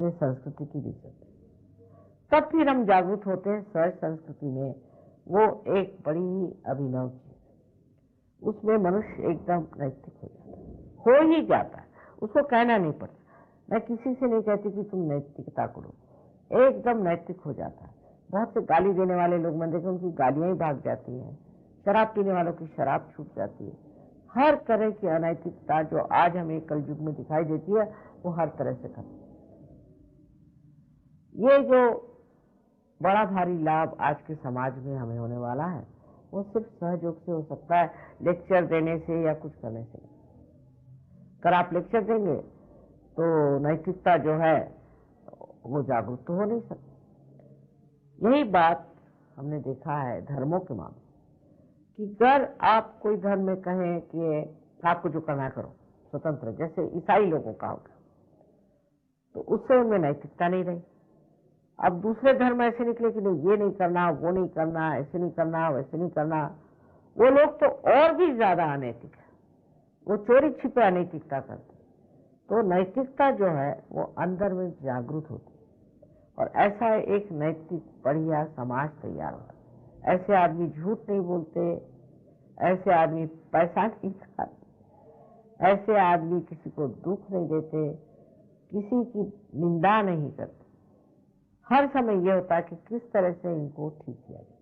ये संस्कृति की दिक्कत है। तब फिर हम जागरूक होते हैं सहज संस्कृति में। वो एक बड़ी ही अभिनव चीज है। उसमें मनुष्य एकदम नैतिक हो जाता है, हो ही जाता है, उसको कहना नहीं पड़ता। मैं किसी से नहीं कहती कि तुम नैतिकता करो, एकदम नैतिक हो जाता है। बहुत से गाली देने वाले लोग मैंने देखे, उनकी गालियां ही भाग जाती हैं। शराब पीने वालों की शराब छूट जाती है। हर तरह की अनैतिकता जो आज हमें कलयुग में दिखाई देती है, वो हर तरह से खत्म। ये जो बड़ा भारी लाभ आज के समाज में हमें होने वाला है, वो सिर्फ सहयोग से हो सकता है, लेक्चर देने से या कुछ करने से। अगर आप लेक्चर देंगे तो नैतिकता जो है वो जागरूक तो हो नहीं सकती। यही बात हमने देखा है धर्मों के मामले कि अगर आप कोई धर्म में कहें कि आपको जो करना करो, स्वतंत्र, जैसे ईसाई लोगों का होगा, तो उससे उनमें नैतिकता नहीं रही। अब दूसरे धर्म ऐसे निकले कि नहीं, ये नहीं करना, वो नहीं करना, ऐसे नहीं करना, वैसे नहीं करना। वो लोग तो और भी ज्यादा अनैतिक है, वो चोरी छिपे अनैतिकता करते। तो नैतिकता जो है वो अंदर में जागरूक होती है और ऐसा एक नैतिक बढ़िया समाज तैयार होता है। ऐसे आदमी झूठ नहीं बोलते, ऐसे आदमी पैसा नहीं खाते, ऐसे आदमी किसी को दुख नहीं देते, किसी की निंदा नहीं करते। हर समय यह होता है कि किस तरह से इनको ठीक किया जाए,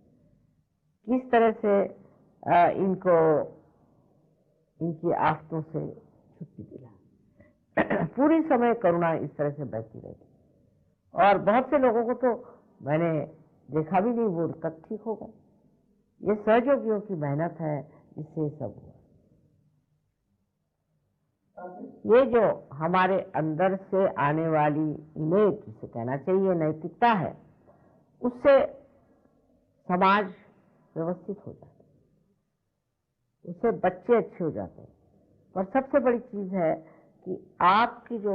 किस तरह से इनको इनकी आफतों से छुट्टी दिला। पूरी समय करुणा इस तरह से बहती रहती। और बहुत से लोगों को तो मैंने देखा भी नहीं, वो तक ठीक हो गए। ये सहयोगियों की मेहनत है, इससे सब हुआ। ये जो हमारे अंदर से आने वाली इमेज, जिसे कहना चाहिए नैतिकता है, उससे समाज व्यवस्थित हो जाता है, उससे बच्चे अच्छे हो जाते हैं। और सबसे बड़ी चीज है कि आपकी जो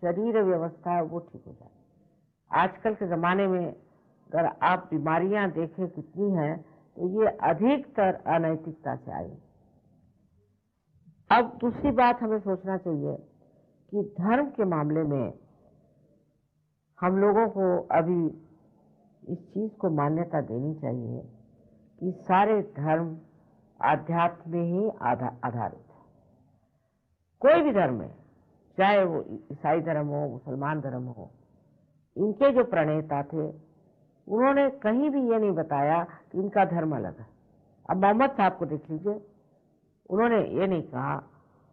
शरीर व्यवस्था है वो ठीक हो जाती है। आजकल के जमाने में अगर आप बीमारियां देखें कितनी हैं, तो ये अधिकतर अनैतिकता से आई। अब दूसरी बात हमें सोचना चाहिए कि धर्म के मामले में हम लोगों को अभी इस चीज को मान्यता देनी चाहिए कि सारे धर्म आध्यात्म में ही आधारित है। कोई भी धर्म है, चाहे वो ईसाई धर्म हो, मुसलमान धर्म हो, इनके जो प्रणेता थे उन्होंने कहीं भी ये नहीं बताया कि इनका धर्म अलग है। अब मोहम्मद साहब को देख लीजिए, उन्होंने ये नहीं कहा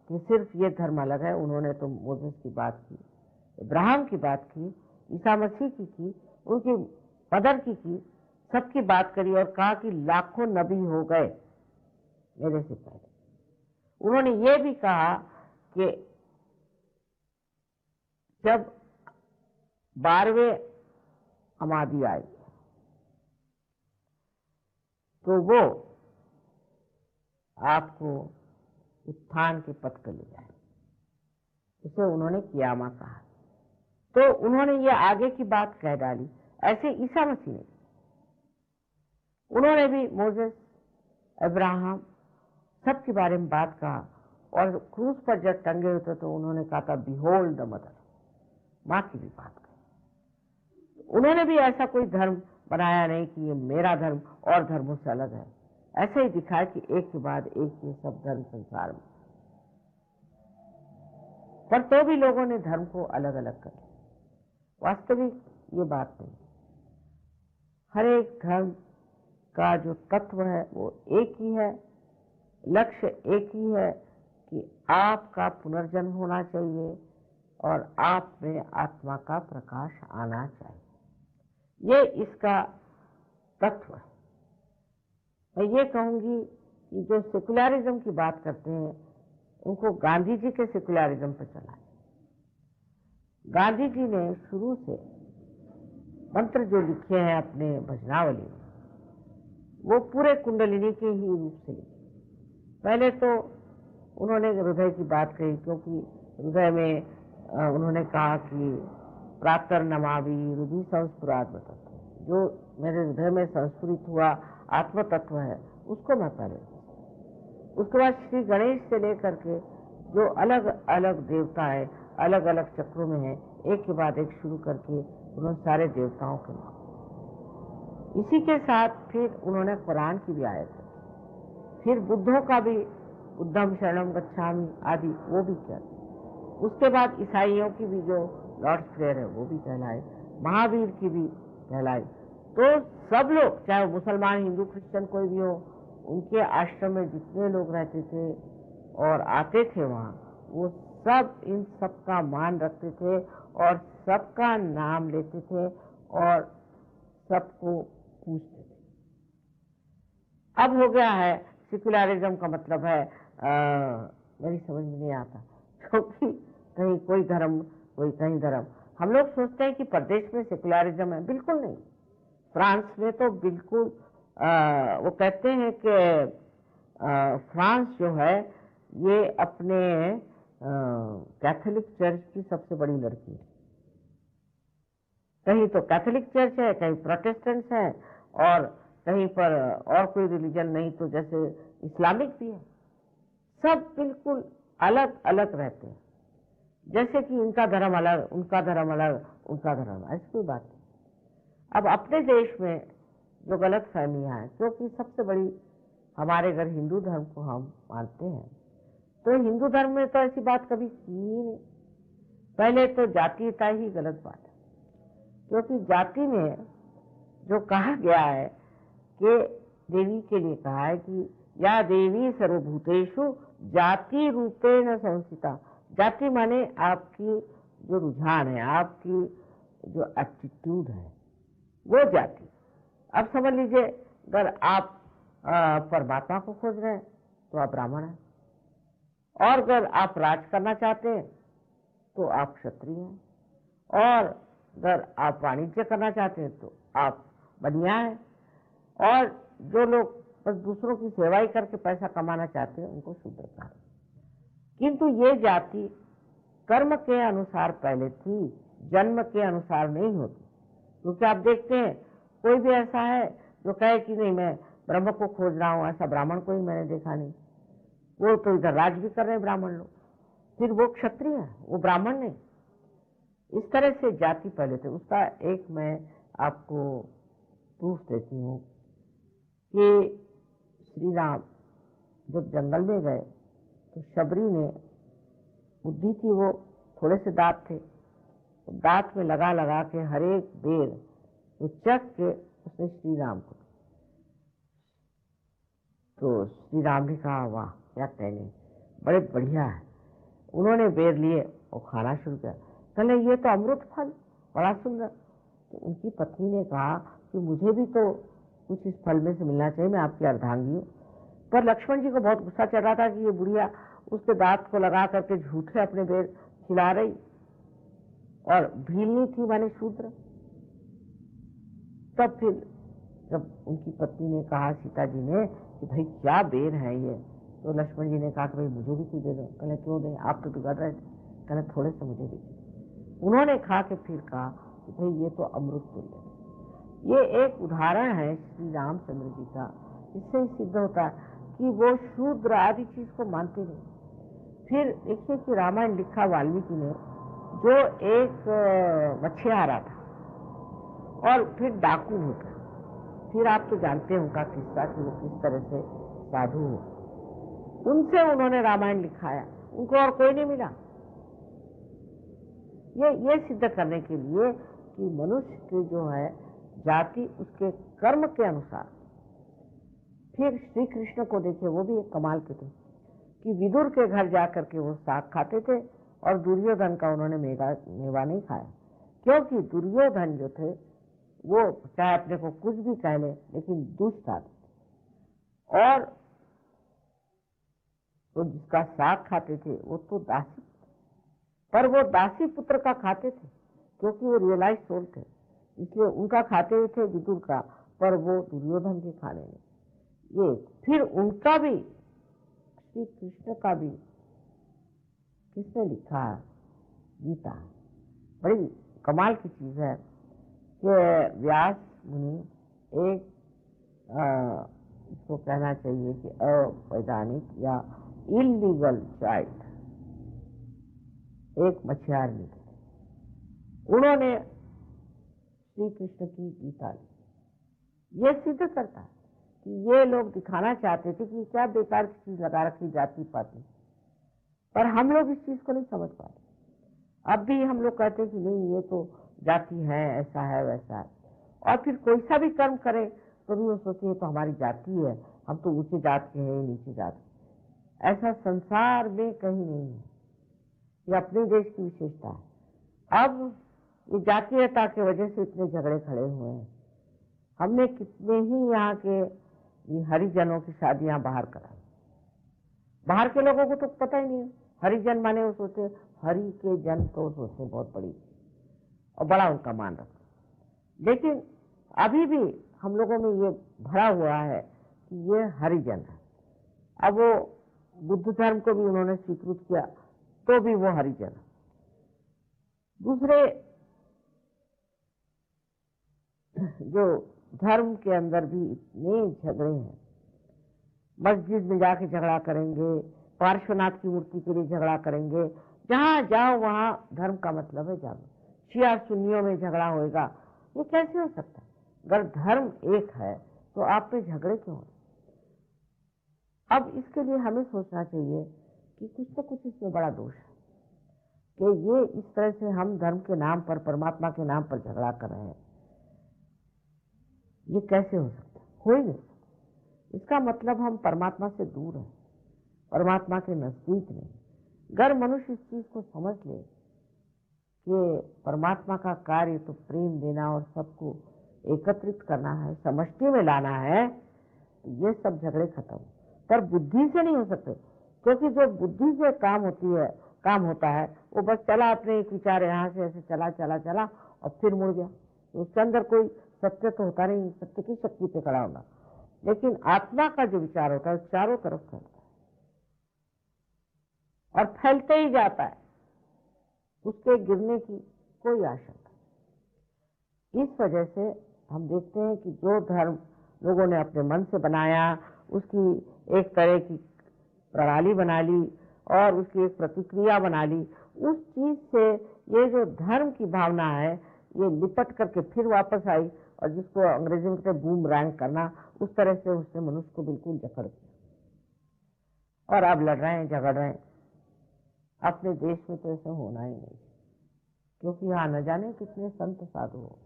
कि सिर्फ ये धर्म अलग है। उन्होंने तो मोसेस की बात की, इब्राहिम की बात की, ईसा मसीह की, उनकी मदर की, सबकी बात करी और कहा कि लाखों नबी हो गए मेरे से पहले। उन्होंने ये भी कहा कि जब 12वें अमादी आए तो वो आपको उत्थान के पथ पर ले जाए, उसे उन्होंने कियामा कहा। तो उन्होंने ये आगे की बात कह डाली। ऐसे ईसा मसीह ने, उन्होंने भी मोसेस, अब्राहम, सबके बारे में बात कहा। और क्रूस पर जब टंगे होते तो उन्होंने कहा था बिहोल्ड द मदर, मां की भी बात कही। उन्होंने भी ऐसा कोई धर्म बनाया नहीं कि ये मेरा धर्म और धर्मों से अलग है। ऐसे ही दिखाया कि एक के बाद एक ये सब धर्म संसार में, पर तो भी लोगों ने धर्म को अलग अलग कर दिया। वास्तविक ये बात नहीं। हर एक धर्म का जो तत्व है वो एक ही है, लक्ष्य एक ही है कि आपका पुनर्जन्म होना चाहिए और आप में आत्मा का प्रकाश आना चाहिए। ये इसका तत्व है। मैं ये कहूंगी कि जो सेकुलरिज्म की बात करते हैं उनको गांधी जी के सेकुलरिज्म पर चला है। गांधी जी ने शुरू से मंत्र जो लिखे हैं अपने भजनावली में, वो पूरे कुंडलिनी के ही रूप से लिखे। पहले तो उन्होंने हृदय की बात कही, क्योंकि हृदय में उन्होंने कहा कि प्रातर नमावि हृदय संस्फुरात्म तत्व, जो मेरे हृदय में संस्फुरित हुआ आत्म तत्व है उसको मैं पहले। उसके बाद श्री गणेश से लेकर के जो अलग अलग देवता है, अलग अलग चक्रों में हैं, एक के बाद एक शुरू करके उन्होंने सारे देवताओं के नाम। इसी के साथ फिर उन्होंने कुरान की भी आयत रखी, फिर बुद्धों का भी बुद्धम शरणम गच्छामि आदि वो भी किया। उसके बाद ईसाइयों की भी जो लॉर्ड्स प्रेयर है वो भी कहलाए, महावीर की भी कहलाई। तो सब लोग, चाहे मुसलमान, हिंदू, क्रिश्चियन कोई भी हो, उनके आश्रम में जितने लोग रहते थे और आते थे वहाँ, वो सब इन सब का मान रखते थे और सबका नाम लेते थे और सबको पूछते थे। अब हो गया है सेक्युलरिज्म का मतलब है मेरी समझ में नहीं आता, क्योंकि कहीं कोई धर्म कोई कहीं धर्म। हम लोग सोचते हैं कि प्रदेश में सेक्युलरिज्म है, बिल्कुल नहीं। फ्रांस में तो बिल्कुल वो कहते हैं कि फ्रांस जो है ये अपने कैथोलिक चर्च की सबसे बड़ी लड़की है। कहीं तो कैथोलिक चर्च है, कहीं प्रोटेस्टेंट्स है, और कहीं पर और कोई रिलीजन नहीं तो जैसे इस्लामिक भी है। सब बिल्कुल अलग अलग रहते हैं, जैसे कि इनका धर्म अलग, उनका धर्म अलग, उनका धर्म, ऐसी कोई बात नहीं। अब अपने देश में जो गलत फहमियाँ हैं, क्योंकि सबसे बड़ी हमारे घर हिंदू धर्म को हम मानते हैं, तो हिंदू धर्म में तो ऐसी बात कभी की ही नहीं। पहले तो जातीयता ही गलत बात है, क्योंकि जाति में जो कहा गया है कि देवी के लिए कहा है कि या देवी सर्वभूतेषु जाति रूपेण संस्थिता। जाति माने आपकी जो रुझान है, आपकी जो एप्टीट्यूड है, वो जाति। अब समझ लीजिए, अगर आप परमात्मा को खोज रहे हैं तो आप ब्राह्मण हैं, और अगर आप राज करना चाहते हैं तो आप क्षत्रिय हैं, और अगर आप वाणिज्य करना चाहते हैं तो आप बनिया हैं, और जो लोग बस दूसरों की सेवा ही करके पैसा कमाना चाहते हैं उनको शूद्र कहा। किंतु ये जाति कर्म के अनुसार पहले थी, जन्म के अनुसार नहीं होती। क्योंकि आप देखते हैं कोई भी ऐसा है जो कहे कि नहीं मैं ब्रह्म को खोज रहा हूं, ऐसा ब्राह्मण कोई मैंने देखा नहीं। वो तो इधर राज भी कर रहे हैं ब्राह्मण लोग, फिर वो क्षत्रिय है, वो ब्राह्मण नहीं। इस तरह से जाति पहले थे। उसका एक मैं आपको प्रूफ देती हूँ कि श्री राम जब जंगल में गए तो शबरी ने, बुद्धि थी वो, थोड़े से दांत थे, तो दांत में लगा लगा के हर एक बेर तो चख के उसने श्री राम को, तो श्री राम ने कहा वाह क्या कहने, बड़े बढ़िया है। उन्होंने बेर लिए और खाना शुरू किया, कहले ये तो अमृत फल, बड़ा सुंदर। तो उनकी पत्नी ने कहा कि मुझे भी तो कुछ इस फल में से मिलना चाहिए, मैं आपकी अर्धांगी हूँ। पर लक्ष्मण जी को बहुत गुस्सा चढ़ रहा था कि ये बुढ़िया उसके दांत को लगा करके झूठे अपने बेर खिला रही, और भीलनी थी माने शूद्र। तब फिर जब उनकी पत्नी ने कहा सीता जी ने कि भाई क्या बेर है ये, तो लक्ष्मण जी ने कहा कि भाई मुझे भी कुछ दे दो। कहले क्यों दे, आप तो बिगड़ रहे थे। कहले थोड़े से मुझे भी। उन्होंने खा के फिर कहा कि भाई ये तो अमृत तुल्य है। ये एक उदाहरण है श्री रामचंद्र जी का। इससे सिद्ध होता है कि वो शूद्र आदि चीज को मानते नहीं। फिर देखिए कि रामायण लिखा वाल्मीकि ने, जो एक मछुआरा था और फिर डाकू होता, फिर आप तो जानते हैं उनका किस्सा कि वो किस तरह से साधु हो, उनसे उन्होंने रामायण लिखाया, उनको और कोई नहीं मिला। ये सिद्ध करने के लिए कि मनुष्य की जो है जाति उसके कर्म के अनुसार। फिर श्री कृष्ण को देखे, वो भी एक कमाल के थे कि विदुर के घर जाकर के वो साग खाते थे, और दुर्योधन का उन्होंने मेवा नहीं खाया, क्योंकि दुर्योधन जो थे वो चाहे अपने को कुछ भी कह ले लेकिन दुष्ट आदमी, और तो जिसका साग खाते थे वो तो दासी, पर वो दासी पुत्र का खाते थे क्योंकि वो रियलाइज सोल थे, इसलिए उनका खाते हुए थे विदुर का, पर वो दुर्योधन के खाने में। ये फिर उनका भी, श्री कृष्ण का भी किसने लिखा है, गीता। बड़ी कमाल की चीज है कि व्यास मुनि एक इसको कहना चाहिए कि अवैधानिक या इलीगल चाइल्ड, एक मछुआर मिले, उन्होंने श्री कृष्ण की गीता ली। ये सिद्ध करता है कि ये लोग दिखाना चाहते थे कि क्या बेकार की चीज लगा रखी जाति पाति, पर हम लोग इस चीज को नहीं समझ पाते। अब भी हम लोग कहते हैं कि नहीं ये तो जाति है, ऐसा है वैसा है, और फिर कोई सा भी कर्म करे तो भी वो सोचे तो हमारी जाति है, हम तो ऊंचे जात के हैं नीचे जात के। ऐसा संसार में कहीं नहीं है, ये अपने देश की विशेषता है। अब ये जातीयता की वजह से इतने झगड़े खड़े हुए हैं। हमने कितने ही यहाँ के हरिजनों की शादियां बाहर कराई, बाहर के लोगों को तो पता ही नहीं। हरिजन माने वो सोचे हरि के जन, तो सोचते बहुत बड़ी और बड़ा उनका मान रखते। लेकिन अभी भी हम लोगों में ये भरा हुआ है कि ये हरिजन है। अब वो बुद्ध धर्म को भी उन्होंने स्वीकृत किया तो भी वो हरिजन है। दूसरे जो धर्म के अंदर भी इतने झगड़े हैं, मस्जिद में जाके झगड़ा करेंगे, पार्श्वनाथ की मूर्ति के लिए झगड़ा करेंगे, जहां जाओ वहां धर्म का मतलब है जाओ, शिया सुन्नियों में झगड़ा होएगा। ये कैसे हो सकता है? अगर धर्म एक है तो आप पे झगड़े क्यों हो? अब इसके लिए हमें सोचना चाहिए कि कुछ तो कुछ इसमें बड़ा दोष है कि ये इस तरह से हम धर्म के नाम पर, परमात्मा के नाम पर झगड़ा कर रहे हैं। ये कैसे हो सकता है? हो ही नहीं सकता। इसका मतलब हम परमात्मा से दूर हैं, परमात्मा के नजदीक नहीं। अगर मनुष्य इस चीज को समझ ले कि परमात्मा का कार्य तो प्रेम देना और सबको एकत्रित करना है, समष्टि में लाना है, तो ये सब झगड़े खत्म। पर बुद्धि से नहीं हो सकते, क्योंकि जो बुद्धि से काम होता है वो बस चला, अपने एक विचार यहाँ से ऐसे चला चला चला और फिर मुड़ गया। तो उसके अंदर कोई सत्य तो होता नहीं, सत्य की शक्ति पे खड़ा होगा। लेकिन आत्मा का जो विचार होता है चारों तरफ फैलता है और फैलते ही जाता है, उसके गिरने की कोई आशंका नहीं। इस वजह से हम देखते हैं कि जो धर्म लोगों ने अपने मन से बनाया, उसकी एक तरह की प्रणाली बना ली और उसकी एक प्रतिक्रिया बना ली, उस चीज से ये जो धर्म की भावना है ये लिपट करके फिर वापस आई, और जिसको अंग्रेजी में कहते हैं बूमरैंग करना, उस तरह से उसने मनुष्य को बिल्कुल जकड़ दिया और अब लड़ रहे हैं, झगड़ रहे हैं। अपने देश में तो ऐसा होना ही नहीं, क्योंकि यहाँ न जाने कितने संत साधु हो,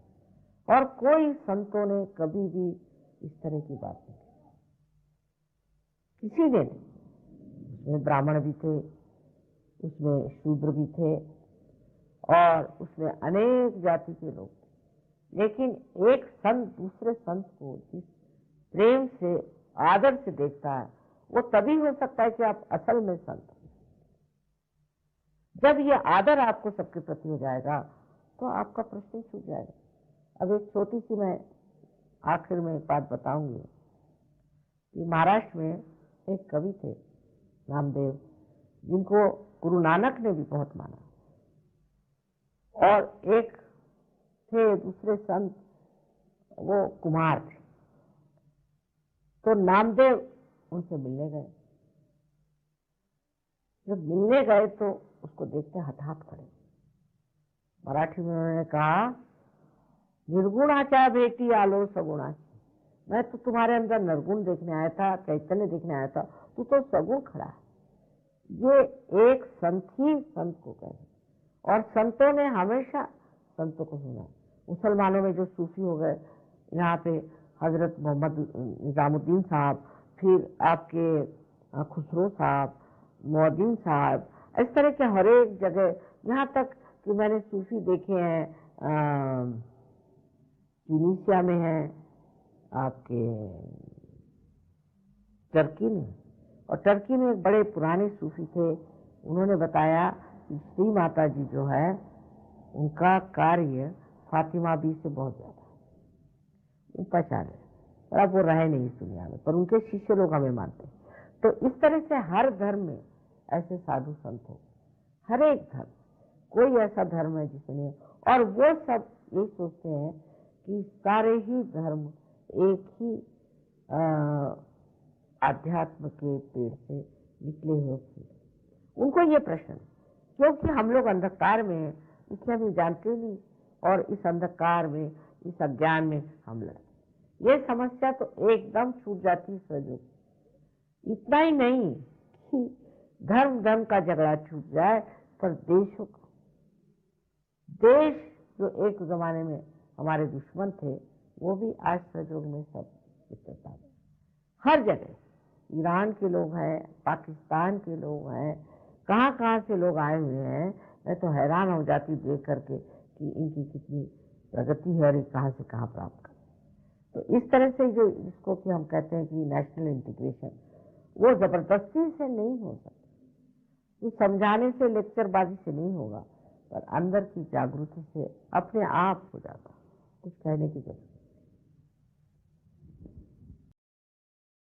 और कोई संतों ने कभी भी इस तरह की बात नहीं की, किसी ने नहीं। उसमें ब्राह्मण भी थे, उसमें शूद्र भी थे, और उसमें अनेक जाति के लोग थे। लेकिन एक संत दूसरे संत को जिस प्रेम से, आदर से देखता है, वो तभी हो सकता है कि आप असल में संत। जब ये आदर आपको सबके प्रति हो जाएगा तो आपका प्रश्न छूट जाएगा। अब एक छोटी सी मैं आखिर में एक बात बताऊंगी कि महाराष्ट्र में एक कवि थे नामदेव, जिनको गुरु नानक ने भी बहुत माना, और एक थे दूसरे संत, वो कुमार थे। तो नामदेव उनसे मिलने गए। जब मिलने गए तो उसको देखते हठात खड़े। मराठी में उन्होंने कहा, निर्गुणाचा भेटी आलो सगुणाची। मैं तो तुम्हारे अंदर निर्गुण देखने आया था, चैतन्य देखने आया था, तू तो सगुण खड़ा है। ये एक संत ही संत को कहे, और संतों ने हमेशा संतों को सुना। मुसलमानों में जो सूफी हो गए, यहाँ पे हजरत मोहम्मद निजामुद्दीन साहब, फिर आपके खुसरो साहब, मोहद्दीन साहब, इस तरह के हर एक जगह, यहाँ तक कि मैंने सूफी देखे हैं ट्यूनीशिया में है, आपके टर्की में, और टर्की में एक बड़े पुराने सूफी थे। उन्होंने बताया कि श्री माता जी जो है उनका कार्य फातिमा बी से बहुत ज्यादा है, पहचान है, और अब वो रहे नहीं इस दुनिया में, पर उनके शिष्य लोग हमें मानते हैं। तो इस तरह से हर धर्म में ऐसे साधु संत हो, हर एक धर्म, कोई ऐसा धर्म है जिसमें नहीं, और वो सब ये सोचते हैं कि सारे ही धर्म एक ही आध्यात्म के पेड़ से निकले हुए फूल। उनको ये प्रश्न है क्योंकि हम लोग अंधकार में हैं, इसलिए हम जानते नहीं, और इस अंधकार में, इस अज्ञान में हम लड़ते। ये समस्या तो एकदम छूट जाती है सहयोग। इतना ही नहीं कि धर्म धर्म का झगड़ा छूट जाए, पर देशों का, देश जो एक जमाने में हमारे दुश्मन थे, वो भी आज सहयोग में सब मित्रता है। हर जगह ईरान के लोग हैं, पाकिस्तान के लोग हैं, कहाँ कहाँ से लोग आए हुए हैं। मैं तो हैरान हो जाती देख करके कि इनकी कितनी प्रगति है और ये कहाँ से कहाँ प्राप्त कर। तो इस तरह से जो इसको कि हम कहते हैं कि नेशनल इंटीग्रेशन, वो जबरदस्ती से नहीं हो सकता, तो समझाने से, लेक्चरबाजी से नहीं होगा, पर अंदर की जागृति से अपने आप हो जाता। कुछ कहने की जरूरत